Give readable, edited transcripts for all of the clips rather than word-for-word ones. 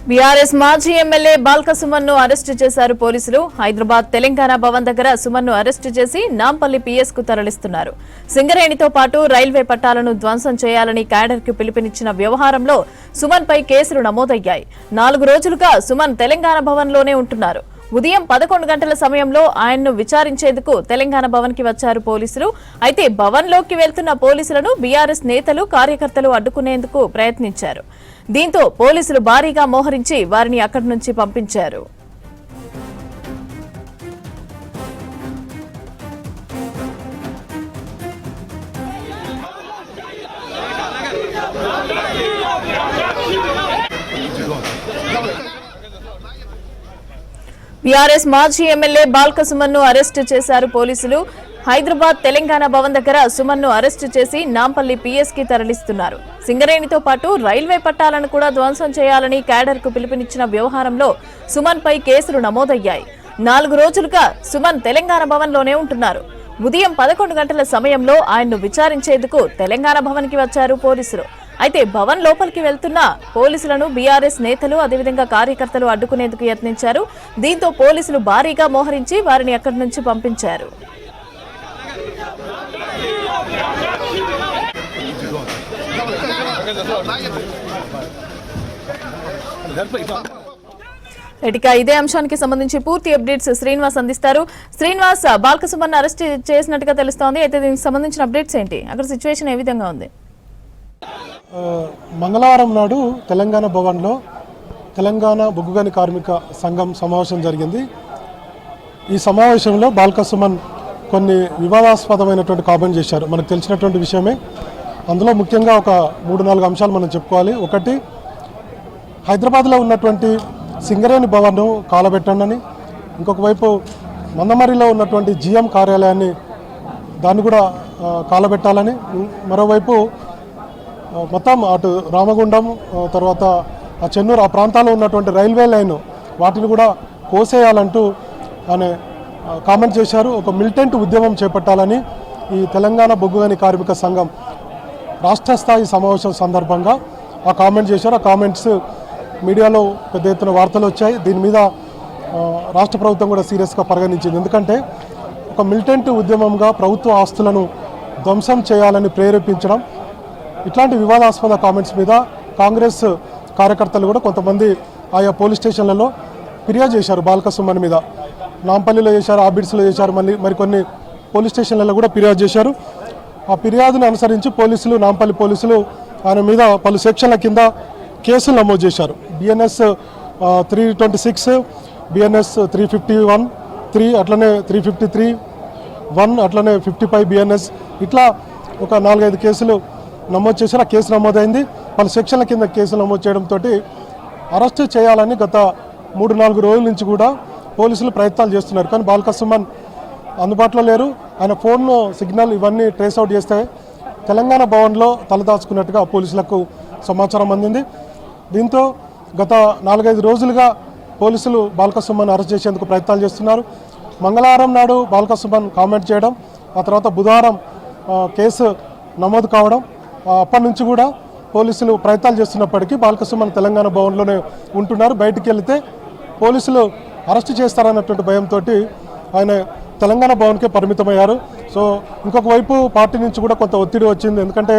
BRS మాజీ MLA Balka సుమన్ను arrest చేశారు పోలీసులు. హైదరాబాద్ తెలంగాణ భవన్ దగ్గర సుమన్ను అరెస్టు చేసి నాంపల్లి పీఎస్ కు తరలిస్తున్నారు. సింగరేణితో పాటు రైల్వే పట్టాలను ధ్వంసం చేయాలని క్యాడర్ కు పిలుపునిచ్చిన వ్యవహారంలో సుమన్ పై కేసులు నమోదయ్యాయి. 4 రోజులుగా సుమన్ తెలంగాణ భవన్ లోనే ఉంటున్నారు. ఉదయం 11 గంటల సమయంలో ఆయన్ను విచారించేందుకు తెలంగాణ భవన్ కి వచ్చారు పోలీసులు. అయితే భవన్ లోకి వెళ్తున్న పోలీసులను బీఆర్ఎస్ నేతలు కార్యకర్తలు అడ్డుకునేందుకు ప్రయత్నించారు. దీంతో పోలీసులు భారీగా మోహరించి వారిని అక్కడి నుంచి పంపించారు. బీఆర్ఎస్ మాజీ ఎమ్మెల్యే బాల్క సుమన్ను అరెస్టు చేశారు పోలీసులు. హైదరాబాద్ తెలంగాణ భవన్ దగ్గర సుమన్ను అరెస్టు చేసి నాంపల్లి పీఎస్ కి తరలిస్తున్నారు. సింగరేణితో పాటు రైల్వే పట్టాలను కూడా ధ్వంసం చేయాలని క్యాడర్ కు పిలుపునిచ్చిన వ్యవహారంలో సుమన్ పై కేసులు నమోదయ్యాయి. 4 రోజులుగా సుమన్ తెలంగాణ భవన్ లోనే ఉంటున్నారు. ఉదయం 11 గంటల సమయంలో ఆయన్ను విచారించేందుకు తెలంగాణ భవన్ కి వచ్చారు పోలీసులు. అయితే భవన్ లోపలికి వెళ్తున్న పోలీసులను బీఆర్ఎస్ నేతలు అదేవిధంగా కార్యకర్తలు అడ్డుకునేందుకు యత్నించారు. దీంతో పోలీసులు భారీగా మోహరించి వారిని అక్కడి నుంచి పంపించారు. ఇదే అంశానికి సంబంధించి పూర్తి అప్డేట్స్ శ్రీనివాస్ అందిస్తారు. శ్రీనివాస్, బాల్క సుమన్ అరెస్ట్ చేసినట్టుగా తెలుస్తోంది. అయితే దీనికి సంబంధించిన అప్డేట్స్ ఏంటి? అక్కడ సిచ్యువేషన్ ఏ విధంగా ఉంది? మంగళవారం నాడు తెలంగాణ భవన్లో తెలంగాణ బొగ్గుగని కార్మిక సంఘం సమావేశం జరిగింది. ఈ సమావేశంలో బాల్క సుమన్ కొన్ని వివాదాస్పదమైనటువంటి కామెంట్ చేశారు. మనకు తెలిసినటువంటి విషయమే. అందులో ముఖ్యంగా ఒక 3-4 అంశాలు మనం చెప్పుకోవాలి. ఒకటి, హైదరాబాద్లో ఉన్నటువంటి సింగరేణి భవన్ను కాలబెట్టండి. ఇంకొక వైపు మందమరిలో ఉన్నటువంటి జిఎం కార్యాలయాన్ని దాన్ని కూడా కాలబెట్టాలని, మరోవైపు మొత్తం అటు రామగుండం తర్వాత ఆ చెన్నూరు ఆ ప్రాంతాల్లో ఉన్నటువంటి రైల్వే లైన్ వాటిని కూడా కోసేయాలంటూ ఆయన కామెంట్ చేశారు. ఒక మిలిటెంట్ ఉద్యమం చేపట్టాలని ఈ తెలంగాణ బొగ్గుగని కార్మిక సంఘం రాష్ట్ర స్థాయి సమావేశం సందర్భంగా ఆ కామెంట్ చేశారు. ఆ కామెంట్స్ మీడియాలో పెద్ద ఎత్తున వార్తలు వచ్చాయి. దీని మీద రాష్ట్ర ప్రభుత్వం కూడా సీరియస్గా పరిగణించింది. ఎందుకంటే ఒక మిలిటెంట్ ఉద్యమంగా ప్రభుత్వ ఆస్తులను ధ్వంసం చేయాలని ప్రేరేపించడం, ఇట్లాంటి వివాదాస్పద కామెంట్స్ మీద కాంగ్రెస్ కార్యకర్తలు కూడా కొంతమంది ఆయా పోలీస్ స్టేషన్లలో ఫిర్యాదు చేశారు. బాల్క సుమన్ మీద నాంపల్లిలో చేశారు, ఆబిడ్స్లో చేశారు, మరికొన్ని పోలీస్ స్టేషన్లలో కూడా ఫిర్యాదు చేశారు. ఆ ఫిర్యాదును అనుసరించి పోలీసులు, నాంపల్లి పోలీసులు ఆయన మీద పలు సెక్షన్ల కింద కేసులు నమోదు చేశారు. బిఎన్ఎస్ 326, బిఎన్ఎస్ 351(3), అట్లనే 353(1), అట్లనే 55 బిఎన్ఎస్, ఇట్లా ఒక 4-5 కేసులు నమోదు చేశారు. ఆ కేసు నమోదైంది. పలు సెక్షన్ల కింద కేసులు నమోదు చేయడంతో అరెస్టు చేయాలని గత 3-4 రోజుల నుంచి కూడా పోలీసులు ప్రయత్నాలు చేస్తున్నారు. కానీ బాల్క సుమన్ అందుబాటులో లేరు. ఆయన ఫోన్ సిగ్నల్ ఇవన్నీ ట్రేస్ అవుట్ చేస్తే తెలంగాణ భవన్లో తలదాచుకున్నట్టుగా పోలీసులకు సమాచారం అందింది. దీంతో గత 4-5 రోజులుగా పోలీసులు బాల్క సుమన్ అరెస్ట్ చేసేందుకు ప్రయత్నాలు చేస్తున్నారు. మంగళవారం నాడు బాల్క సుమన్ కామెంట్ చేయడం, ఆ తర్వాత బుధవారం కేసు నమోదు కావడం, అప్పటి నుంచి కూడా పోలీసులు ప్రయత్నాలు చేస్తున్నప్పటికీ బాల్క సుమన్ తెలంగాణ భవన్లోనే ఉంటున్నారు. బయటికి వెళితే పోలీసులు అరెస్ట్ చేస్తారన్నటువంటి భయంతో ఆయన తెలంగాణ భవన్కే పరిమితమయ్యారు. సో ఇంకొక వైపు పార్టీ నుంచి కూడా కొంత ఒత్తిడి వచ్చింది. ఎందుకంటే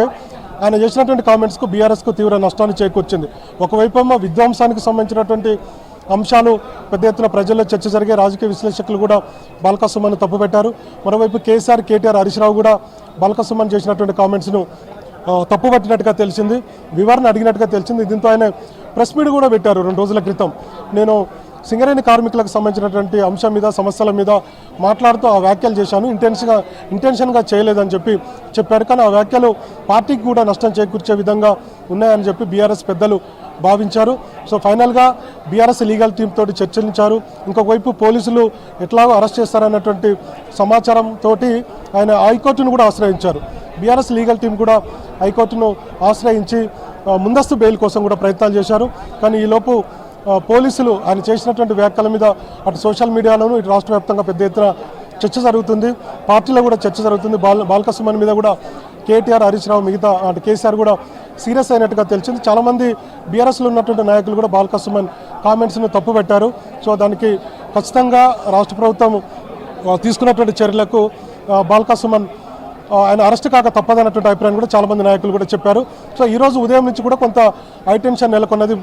ఆయన చేసినటువంటి కామెంట్స్కు బీఆర్ఎస్కు తీవ్ర నష్టాన్ని చేకూర్చింది. ఒకవైపు ఏమో విధ్వంసానికి సంబంధించినటువంటి అంశాలు పెద్ద ఎత్తున ప్రజల్లో చర్చ జరిగే, రాజకీయ విశ్లేషకులు కూడా బాల్క సుమన్ తప్పుపెట్టారు. మరోవైపు కేసీఆర్, కేటీఆర్, హరీష్ రావు కూడా బాల్క సుమన్ చేసినటువంటి కామెంట్స్ను తప్పుపట్టినట్టుగా తెలిసింది, వివరణ అడిగినట్టుగా తెలిసింది. దీంతో ఆయన ప్రెస్ మీట్ కూడా పెట్టారు 2 రోజుల క్రితం. నేను సింగరేణి కార్మికులకు సంబంధించినటువంటి అంశం మీద, సమస్యల మీద మాట్లాడుతూ ఆ వ్యాఖ్యలు చేశాను, ఇంటెన్షన్గా చేయలేదని చెప్పారు. కానీ ఆ వ్యాఖ్యలు పార్టీకి కూడా నష్టం చేకూర్చే విధంగా ఉన్నాయని చెప్పి బీఆర్ఎస్ పెద్దలు భావించారు. సో ఫైనల్గా బీఆర్ఎస్ లీగల్ టీమ్ తోటి చర్చించారు. ఇంకొక వైపు పోలీసులు ఎట్లాగో అరెస్ట్ చేస్తారన్నటువంటి సమాచారంతో ఆయన హైకోర్టును కూడా ఆశ్రయించారు. బీఆర్ఎస్ లీగల్ టీం కూడా హైకోర్టును ఆశ్రయించి ముందస్తు బెయిల్ కోసం కూడా ప్రయత్నాలు చేశారు. కానీ ఈలోపు పోలీసులు ఆయన చేసినటువంటి వ్యాఖ్యల మీద అటు సోషల్ మీడియాలోనూ ఇటు రాష్ట్ర వ్యాప్తంగా పెద్ద ఎత్తున చర్చ జరుగుతుంది, పార్టీలో కూడా చర్చ జరుగుతుంది. బాల్క సుమన్ మీద కూడా కేటీఆర్, హరీష్ రావు, మిగతా అంటే కేసీఆర్ కూడా సీరియస్ అయినట్టుగా తెలిసింది. చాలామంది బీఆర్ఎస్లో ఉన్నటువంటి నాయకులు కూడా బాల్క సుమన్ కామెంట్స్ను తప్పుపెట్టారు. సో దానికి ఖచ్చితంగా రాష్ట్ర ప్రభుత్వం తీసుకున్నటువంటి చర్యలకు బాల్క సుమన్ ఆయన అరెస్ట్ కాక తప్పదన్నటువంటి అభిప్రాయం కూడా చాలామంది నాయకులు కూడా చెప్పారు. సో ఈరోజు ఉదయం నుంచి కూడా కొంత హైటెన్షన్ నెలకొన్నది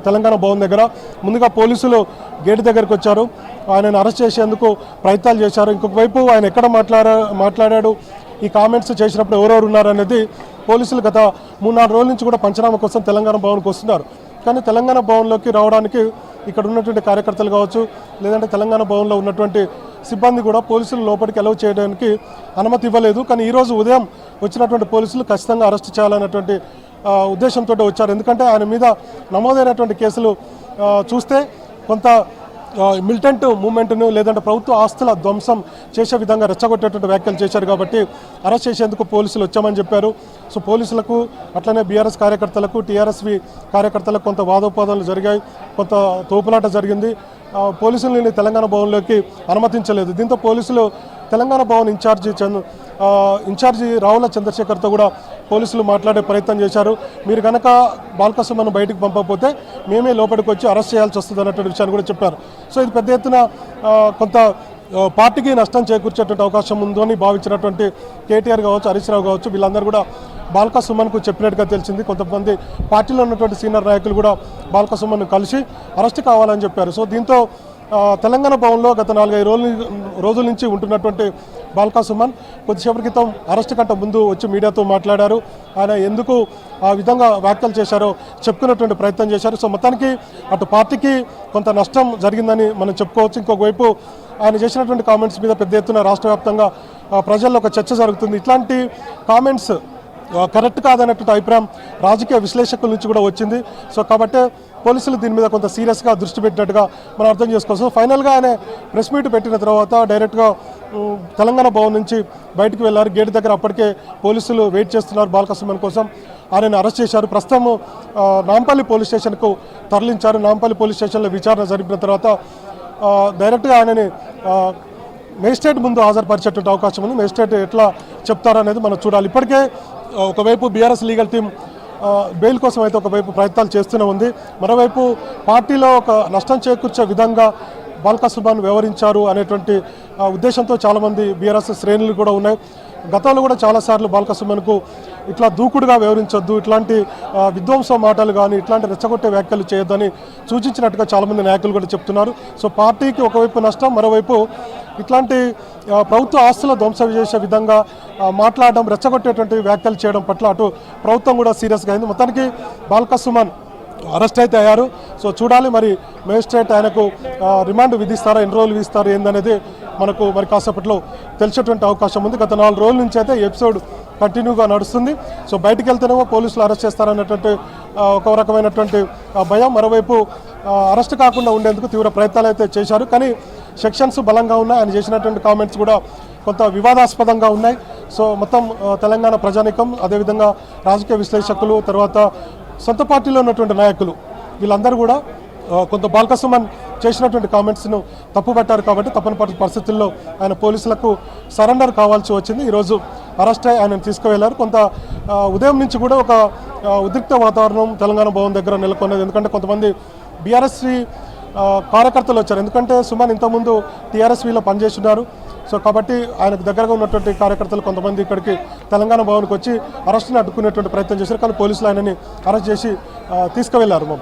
తెలంగాణ భవన్ దగ్గర. ముందుగా పోలీసులు గేట్ దగ్గరికి వచ్చారు, ఆయనను అరెస్ట్ చేసేందుకు ప్రయత్నాలు చేశారు. ఇంకొక వైపు ఆయన ఎక్కడ మాట్లాడాడు, ఈ కామెంట్స్ చేసినప్పుడు ఎవరెవరు ఉన్నారనేది పోలీసులు గత 3-4 రోజుల నుంచి కూడా పంచనామా కోసం తెలంగాణ భవన్కి వస్తున్నారు. కానీ తెలంగాణ భవన్లోకి రావడానికి ఇక్కడ ఉన్నటువంటి కార్యకర్తలు కావచ్చు, లేదంటే తెలంగాణ భవన్లో ఉన్నటువంటి సిబ్బంది కూడా పోలీసులు లోపలికి అలౌ చేయడానికి అనుమతి ఇవ్వలేదు. కానీ ఈరోజు ఉదయం వచ్చినటువంటి పోలీసులు ఖచ్చితంగా అరెస్ట్ చేయాలన్నటువంటి ఉద్దేశంతో వచ్చారు. ఎందుకంటే ఆయన మీద నమోదైనటువంటి కేసులు చూస్తే కొంత మిలిటెంట్ మూవ్మెంట్ను లేదంటే ప్రభుత్వ ఆస్తుల ధ్వంసం చేసే విధంగా రెచ్చగొట్టేటువంటి వ్యాఖ్యలు చేశారు. కాబట్టి అరెస్ట్ చేసేందుకు పోలీసులు వచ్చామని చెప్పారు. సో పోలీసులకు అట్లనే బీఆర్ఎస్ కార్యకర్తలకు టీఆర్ఎస్వి కార్యకర్తలకు కొంత వాదోపాదాలు జరిగాయి, కొంత తోపులాట జరిగింది. పోలీసులని తెలంగాణ భవన్లోకి అనుమతించలేదు. దీంతో పోలీసులు తెలంగాణ భవన్ ఇన్ఛార్జి రావుల చంద్రశేఖర్తో కూడా పోలీసులు మాట్లాడే ప్రయత్నం చేశారు. మీరు కనుక బాల్క సుమన్ బయటకు పంపకపోతే మేమే లోపలికి వచ్చి అరెస్ట్ చేయాల్సి వస్తుంది అన్నటువంటి విషయాన్ని కూడా చెప్పారు. సో ఇది పెద్ద ఎత్తున కొంత పార్టీకి నష్టం చేకూర్చేటువంటి అవకాశం ఉందని భావించినటువంటి కేటీఆర్ కావచ్చు, హరీష్ రావు కావచ్చు, వీళ్ళందరూ కూడా బాల్క సుమన్కు చెప్పినట్టుగా తెలిసింది. కొంతమంది పార్టీలో ఉన్నటువంటి సీనియర్ నాయకులు కూడా బాల్క సుమన్ను కలిసి అరెస్ట్ కావాలని చెప్పారు. సో దీంతో తెలంగాణ భవన్లో గత 4-5 రోజుల నుంచి ఉంటున్నటువంటి బాల్క సుమన్ కొద్దిసేపటి క్రితం అరెస్ట్ కంటే ముందు వచ్చి మీడియాతో మాట్లాడారు. ఆయన ఎందుకు ఆ విధంగా వ్యాఖ్యలు చేశారో చెప్పుకున్నటువంటి ప్రయత్నం చేశారు. సో మొత్తానికి అటు పార్టీకి కొంత నష్టం జరిగిందని మనం చెప్పుకోవచ్చు. ఇంకొక వైపు ఆయన చేసినటువంటి కామెంట్స్ మీద పెద్ద ఎత్తున రాష్ట్ర వ్యాప్తంగా ప్రజల్లో ఒక చర్చ జరుగుతుంది. ఇట్లాంటి కామెంట్స్ కరెక్ట్ కాదన్నటువంటి అభిప్రాయం రాజకీయ విశ్లేషకుల నుంచి కూడా వచ్చింది. సో కాబట్టి పోలీసులు దీని మీద కొంత సీరియస్గా దృష్టి పెట్టినట్టుగా మనం అర్థం చేసుకోవచ్చు. సో ఫైనల్గా ఆయన ప్రెస్ మీట్ పెట్టిన తర్వాత డైరెక్ట్గా తెలంగాణ భవన్ నుంచి బయటకు వెళ్ళారు. గేట్ దగ్గర అప్పటికే పోలీసులు వెయిట్ చేస్తున్నారు బాల్క సుమన్ కోసం. ఆయనను అరెస్ట్ చేశారు. ప్రస్తుతం నాంపల్లి పోలీస్ స్టేషన్కు తరలించారు. నాంపల్లి పోలీస్ స్టేషన్లో విచారణ జరిపిన తర్వాత డైరెక్ట్గా ఆయనని మేజిస్ట్రేట్ ముందు హాజరుపరిచేటువంటి అవకాశం ఉంది. మేజిస్ట్రేట్ ఎట్లా చెప్తారనేది మనం చూడాలి. ఇప్పటికే ఒకవైపు బీఆర్ఎస్ లీగల్ టీం బెయిల్ కోసం అయితే ఒకవైపు ప్రయత్నాలు చేస్తూనే ఉంది. మరోవైపు పార్టీలో ఒక నష్టం చేకూర్చే విధంగా బాల్క సుమన్ వ్యవహరించారు అనేటువంటి ఉద్దేశంతో చాలామంది బీఆర్ఎస్ శ్రేణులు కూడా ఉన్నాయి. గతంలో కూడా చాలాసార్లు బాల్క సుమన్కు ఇట్లా దూకుడుగా వ్యవహరించొద్దు, ఇట్లాంటి విధ్వంస మాటలు కానీ ఇట్లాంటి రెచ్చగొట్టే వ్యాఖ్యలు చేయొద్దని సూచించినట్టుగా చాలామంది నాయకులు కూడా చెప్తున్నారు. సో పార్టీకి ఒకవైపు నష్టం, మరోవైపు ఇట్లాంటి ప్రభుత్వ ఆస్తుల ధ్వంసం చేసే విధంగా మాట్లాడడం, రెచ్చగొట్టేటువంటి వ్యాఖ్యలు చేయడం పట్ల అటు ప్రభుత్వం కూడా సీరియస్గా అయింది. మొత్తానికి బాల్క సుమన్ అరెస్ట్ అయితే అయ్యారు. సో చూడాలి మరి మేజిస్ట్రేట్ ఆయనకు రిమాండ్ విధిస్తారా, ఎన్ని రోజులు విధిస్తారు ఏందనేది మనకు మరి కాసేపట్లో తెలిసేటువంటి అవకాశం ఉంది. గత 4 రోజుల నుంచి అయితే ఎపిసోడ్ కంటిన్యూగా నడుస్తుంది. సో బయటికి వెళ్తేనేమో పోలీసులు అరెస్ట్ చేస్తారన్నటువంటి ఒక రకమైనటువంటి భయం, మరోవైపు అరెస్ట్ కాకుండా ఉండేందుకు తీవ్ర ప్రయత్నాలు అయితే చేశారు. కానీ సెక్షన్స్ బలంగా ఉన్నాయి. ఆయన చేసినటువంటి కామెంట్స్ కూడా కొంత వివాదాస్పదంగా ఉన్నాయి. సో మొత్తం తెలంగాణ ప్రజానీకం, అదేవిధంగా రాజకీయ విశ్లేషకులు, తర్వాత సొంత పార్టీలో ఉన్నటువంటి నాయకులు వీళ్ళందరూ కూడా కొంత బాల్క సుమన్ చేసినటువంటి కామెంట్స్ను తప్పుపట్టారు. కాబట్టి తప్పని పరిస్థితుల్లో ఆయన పోలీసులకు సరెండర్ కావాల్సి వచ్చింది. ఈరోజు అరెస్ట్ అయి ఆయనను తీసుకువెళ్లారు. కొంత ఉదయం నుంచి కూడా ఒక ఉద్రిక్త వాతావరణం తెలంగాణ భవన్ దగ్గర నెలకొన్నది. ఎందుకంటే కొంతమంది బీఆర్ఎస్వి కార్యకర్తలు వచ్చారు. ఎందుకంటే సుమన్ ఇంతకుముందు టీఆర్ఎస్వీలో పనిచేస్తున్నారు. సో కాబట్టి ఆయనకు దగ్గరగా ఉన్నటువంటి కార్యకర్తలు కొంతమంది ఇక్కడికి తెలంగాణ భవన్కి వచ్చి అరెస్ట్ని అడ్డుకునేటువంటి ప్రయత్నం చేశారు. కానీ పోలీసులు ఆయనని అరెస్ట్ చేసి తీసుకువెళ్లారు.